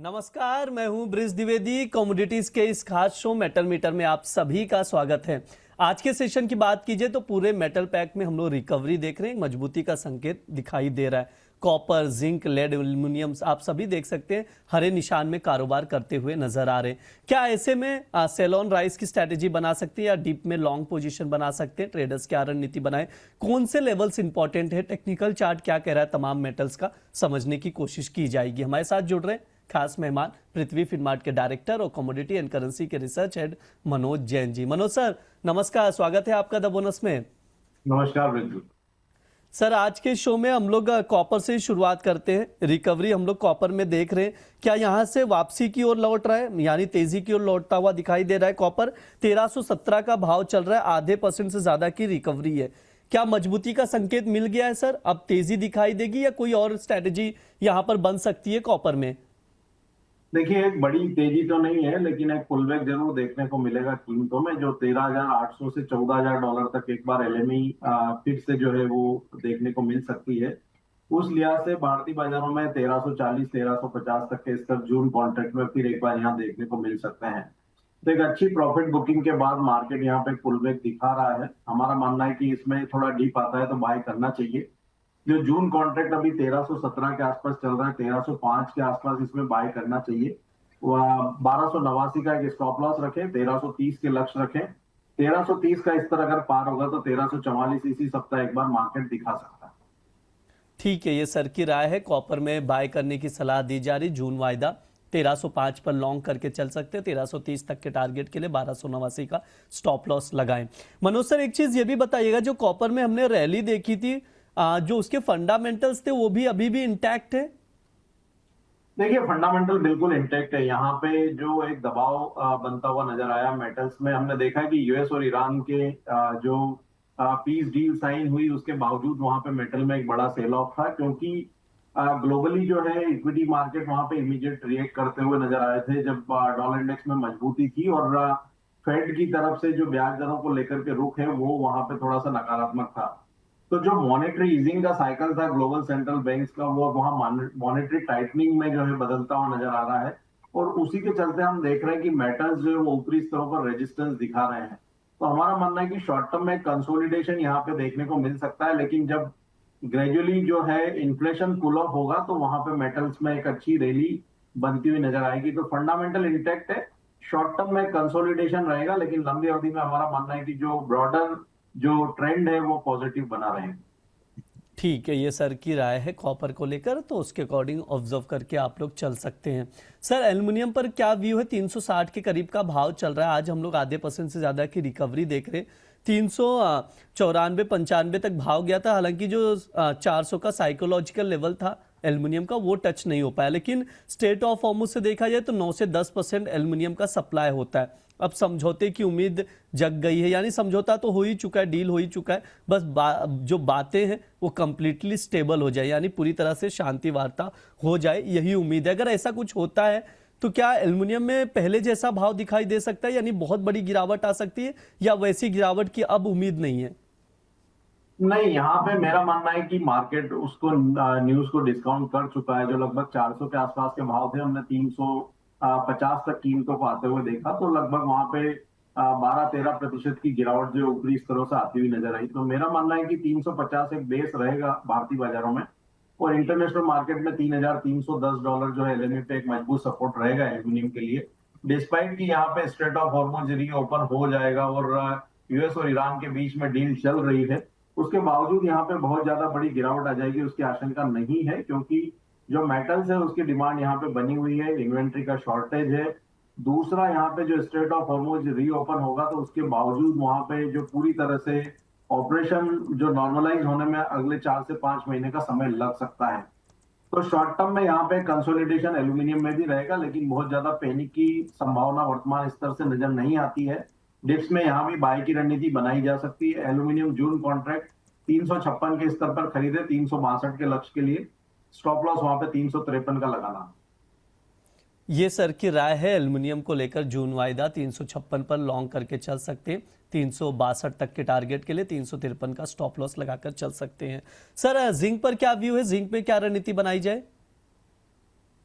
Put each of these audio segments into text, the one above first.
नमस्कार, मैं हूं ब्रिज द्विवेदी। कमोडिटीज के इस खास शो मेटल मीटर में आप सभी का स्वागत है। आज के सेशन की बात कीजिए तो पूरे मेटल पैक में हम लोग रिकवरी देख रहे हैं, मजबूती का संकेत दिखाई दे रहा है। कॉपर, जिंक, लेड, एल्यूमिनियम आप सभी देख सकते हैं हरे निशान में कारोबार करते हुए नजर आ रहे हैं। क्या ऐसे में सेल ऑन राइज की स्ट्रैटेजी बना सकते हैं या डीप में लॉन्ग पोजीशन बना सकते हैं? ट्रेडर्स क्या रणनीति बनाए, कौन से लेवल्स इंपॉर्टेंट है, टेक्निकल चार्ट क्या कह रहा है, तमाम मेटल्स का समझने की कोशिश की जाएगी। हमारे साथ जुड़ रहे हैं खास मेहमान पृथ्वी फिनमार्ट के डायरेक्टर और कमोडिटी एंड करेंसी के research head Manoj Jain ji. Manoj sir नमस्कार, स्वागत है आपका द बोनस में। नमस्कार बिल्कुल सर, आज के शो में हम लोग कॉपर से शुरुआत करते हैं। रिकवरी हम लोग कॉपर में देख रहे हैं, क्या यहां से वापसी की ओर लौट रहा है, यानी तेजी की ओर लौटता हुआ दिखाई दे रहा है? कॉपर 1317 का भाव चल रहा है, आधे % से ज्यादा की रिकवरी है। क्या मजबूती का संकेत मिल गया है सर? अब तेजी दिखाई देगी या कोई और स्ट्रेटेजी यहां पर बन सकती है कॉपर में? देखिए, एक बड़ी तेजी तो नहीं है लेकिन एक पुलबैक जरूर देखने को मिलेगा कीमतों में। जो 13,800 से $14,000 तक एक बार एलएमई फिर से जो है वो देखने को मिल सकती है। उस लिहाज से भारतीय बाजारों में 1340 1350 तक के स्तर जून कॉन्ट्रैक्ट में फिर एक बार यहाँ देखने को मिल सकते हैं। तो एक अच्छी प्रॉफिट बुकिंग के बाद मार्केट यहाँ पे पुलबैक दिखा रहा है। हमारा मानना है कि इसमें थोड़ा डीप आता है तो बाय करना चाहिए। जो जून कॉन्ट्रैक्ट अभी 1317 के आसपास चल रहा है, 1305 के आसपास इसमें बाय करना चाहिए। 1289 का एक स्टॉप लॉस रखें, 1330 के लक्ष्य रखें। 1330 का स्तर अगर पार होगा तो 1344 इसी सप्ताह एक बार मार्केट दिखा सकता है। ठीक है, ये सर की राय है। कॉपर में बाय करने की सलाह दी जा रही। जून वायदा 1305 पर लॉन्ग करके चल सकते हैं। 1330 तक के टारगेट के लिए 1289 का स्टॉप लॉस लगाएं। मनोज सर, एक चीज ये भी बताइएगा, जो कॉपर में हमने रैली देखी थी, जो उसके फंडामेंटल्स थे वो भी अभी भी इंटैक्ट है? देखिए, फंडामेंटल बिल्कुल इंटैक्ट है। यहाँ पे जो एक दबाव बनता हुआ नजर आया मेटल्स में, हमने देखा है कि यूएस और ईरान के जो पीस डील साइन हुई उसके बावजूद वहां पे मेटल में एक बड़ा सेल ऑफ था, क्योंकि ग्लोबली जो है इक्विटी मार्केट वहां पे इमीडिएट रिएक्ट करते हुए नजर आए थे जब डॉलर इंडेक्स में मजबूती थी और फेड की तरफ से जो ब्याज दरों को लेकर के रुख है वो वहां पे थोड़ा सा नकारात्मक था। तो जो मॉनेटरी ईजिंग का साइकिल था ग्लोबल सेंट्रल बैंक्स का, वो वहां मॉनेटरी टाइटनिंग में जो है बदलता हुआ नजर आ रहा है। और उसी के चलते हम देख रहे हैं कि मेटल्स जो है वो ऊपरी स्तरों पर रेजिस्टेंस दिखा रहे हैं। तो हमारा मानना है कि शॉर्ट टर्म में कंसोलिडेशन यहाँ पे देखने को मिल सकता है, लेकिन जब ग्रेजुअली जो है इन्फ्लेशन कूल ऑफ होगा तो वहां पे मेटल्स में एक अच्छी रैली बनती हुई नजर आएगी। तो फंडामेंटल इंटैक्ट है। शॉर्ट टर्म में कंसोलिडेशन रहेगा, लेकिन लंबी अवधि में हमारा मानना है कि जो ब्रॉडर जो ट्रेंड है वो पॉजिटिव बना रहेगा। ठीक है, ये सर की राय है कॉपर को लेकर, तो उसके अकॉर्डिंग ऑब्जर्व करके आप लोग चल सकते हैं। सर, एल्युमिनियम पर क्या व्यू है? 360 के करीब का भाव चल रहा है। आज हम लोग आधे % से ज्यादा की रिकवरी देख रहे हैं। 394-95 तक भाव गया था। हालांकि जो 400 का साइकोलॉजिकल लेवल था एल्युमिनियम का, वो टच नहीं हो पाया। लेकिन स्टेट ऑफ हॉर्मुज से देखा जाए तो 9 से 10% एल्युमिनियम का सप्लाई होता है। अब समझौते की उम्मीद जग गई है, यानी समझौता तो हो ही चुका है, डील हो ही चुका है। बस जो बातें हैं वो कंप्लीटली स्टेबल हो जाए, यानी पूरी तरह से शांति वार्ता हो जाए, यही उम्मीद है। अगर ऐसा कुछ होता है तो क्या एल्युमिनियम में पहले जैसा भाव दिखाई दे सकता है, यानी बहुत बड़ी गिरावट आ सकती है, या वैसी गिरावट की अब उम्मीद नहीं है? नहीं, यहाँ पे मेरा मानना है कि मार्केट उसको न्यूज को डिस्काउंट कर चुका है। जो लगभग 400 के आसपास के भाव थे, हमने 350 तक कीमतों को आते हुए देखा, तो लगभग वहां पे 12-13% की गिरावट जो ऊपरी स्तरों से आती हुई नजर आई। तो मेरा मानना है कि 350 एक बेस रहेगा भारतीय बाजारों में, और इंटरनेशनल मार्केट में $3,310 जो है एलएमई पे एक मजबूत सपोर्ट रहेगा एल्यूमिनियम के लिए। डिस्पाइट कि यहाँ पे स्ट्रेट ऑफ हॉर्मुज रीओपन हो जाएगा और यूएस और ईरान के बीच में डील चल रही है, उसके बावजूद यहाँ पे बहुत ज्यादा बड़ी गिरावट आ जाएगी उसकी आशंका नहीं है, क्योंकि जो मेटल्स है उसकी डिमांड यहाँ पे बनी हुई है, इन्वेंट्री का शॉर्टेज है। दूसरा, यहाँ पे जो स्ट्रेट ऑफ हॉर्मुज रीओपन होगा तो उसके बावजूद वहां पे जो पूरी तरह से ऑपरेशन जो नॉर्मलाइज होने में अगले 4 से 5 महीने का समय लग सकता है। तो शॉर्ट टर्म में यहाँ पे कंसोलिडेशन एल्यूमिनियम में भी रहेगा, लेकिन बहुत ज्यादा पैनिक की संभावना वर्तमान स्तर से नजर नहीं आती है। डिप्स में यहाँ भी बाय की रणनीति बनाई जा सकती है। एल्यूमिनियम जून कॉन्ट्रैक्ट 356 के स्तर पर खरीदे, 362 के लक्ष्य के लिए। स्टॉप लॉस वहां पे 353 का लगाना। ये सर की राय है एल्युमिनियम को लेकर। जून वायदा 356 पर लॉन्ग करके चल सकते हैं। 362 तक के टारगेट के लिए 353 का स्टॉप लॉस लगाकर चल सकते हैं। सर, जिंक पर क्या व्यू है? जिंक में क्या रणनीति बनाई जाए?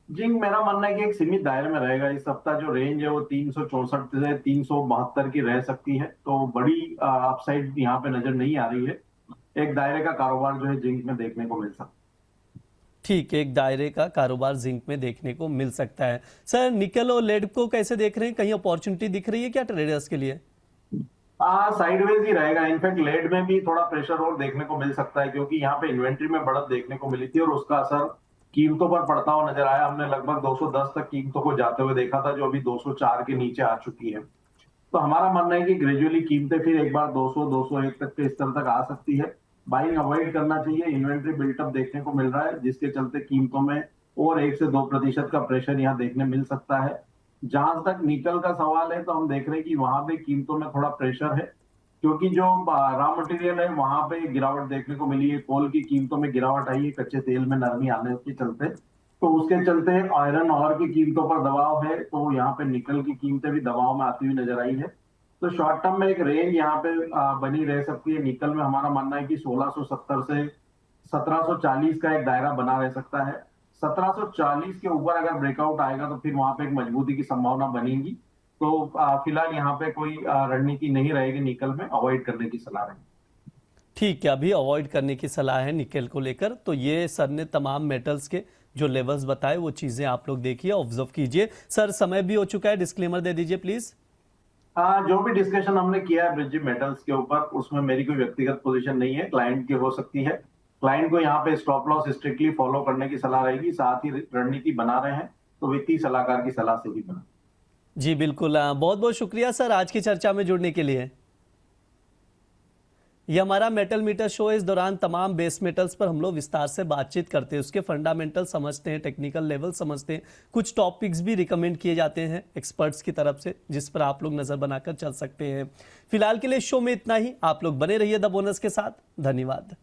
जिंक मेरा मानना है कि एक सीमित दायरे में रहेगा। इस सप्ताह जो रेंज है वो 364 से 372 की रह सकती है, तो बड़ी अपसाइड यहाँ पे नजर नहीं आ रही है। एक दायरे का कारोबार जो है जिंक में देखने को मिल सकता है। ठीक है, एक दायरे का कारोबार जिंक में देखने को मिल सकता है। सर, निकल और लेड को कैसे देख रहे हैं? कहीं अपॉर्चुनिटी दिख रही है क्या ट्रेडर्स के लिए? साइडवेज ही रहेगा। इनफैक्ट लेड में भी थोड़ा प्रेशर और देखने को मिल सकता है, क्योंकि यहाँ पे इन्वेंट्री में बढ़त देखने को मिली थी और उसका असर कीमतों पर पड़ता हुआ नजर आया। हमने लगभग 210 तक कीमतों को जाते हुए देखा था, जो अभी 204 के नीचे आ चुकी है। तो हमारा मानना है कि ग्रेजुअली कीमतें फिर एक बार 200 201 तक के स्तर तक आ सकती है। बाइंग अवॉइड करना चाहिए। इन्वेंट्री बिल्टअप देखने को मिल रहा है, जिसके चलते कीमतों में और 1 से 2% का प्रेशर यहाँ देखने मिल सकता है। जहां तक निकल का सवाल है, तो हम देख रहे हैं कि वहां पे कीमतों में थोड़ा प्रेशर है, क्योंकि जो रॉ मटेरियल है वहां पे गिरावट देखने को मिली है। कोल की कीमतों में गिरावट आई है, कच्चे तेल में नरमी आने के चलते। तो उसके चलते आयरन और की कीमतों पर दबाव है, तो यहाँ पे निकल की कीमतें भी दबाव में आती हुई नजर आई है। तो शॉर्ट टर्म में एक रेंज यहाँ पे बनी रह सकती है। निकल में हमारा मानना है कि 1670 से 1740 का एक दायरा बना रह सकता है। 1740 के ऊपर अगर ब्रेकआउट आएगा तो फिर वहां पे एक मजबूती की संभावना बनेगी। तो फिलहाल यहाँ पे कोई रणनीति नहीं रहेगी, निकल में अवॉइड करने की सलाह रहेगी। ठीक है, अभी अवॉइड करने की सलाह है निकेल को लेकर। तो ये सर ने तमाम मेटल्स के जो लेवल्स बताए वो चीजें आप लोग देखिए, ऑब्जर्व कीजिए। सर, समय भी हो चुका है, डिस्क्लेमर दे दीजिए प्लीज। जो भी डिस्कशन हमने किया है ब्रिज मेटल्स के ऊपर, उसमें मेरी कोई व्यक्तिगत पोजीशन नहीं है, क्लाइंट की हो सकती है। क्लाइंट को यहाँ पे स्टॉप लॉस स्ट्रिक्टली फॉलो करने की सलाह रहेगी। साथ ही रणनीति बना रहे हैं तो वित्तीय सलाहकार की सलाह से ही बना। जी बिल्कुल, बहुत बहुत शुक्रिया सर आज की चर्चा में जुड़ने के लिए। ये हमारा मेटल मीटर शो है। इस दौरान तमाम बेस मेटल्स पर हम लोग विस्तार से बातचीत करते हैं, उसके फंडामेंटल समझते हैं, टेक्निकल लेवल समझते हैं। कुछ टॉपिक्स भी रिकमेंड किए जाते हैं एक्सपर्ट्स की तरफ से, जिस पर आप लोग नजर बनाकर चल सकते हैं। फिलहाल के लिए शो में इतना ही। आप लोग बने रहिए द बोनस के साथ। धन्यवाद।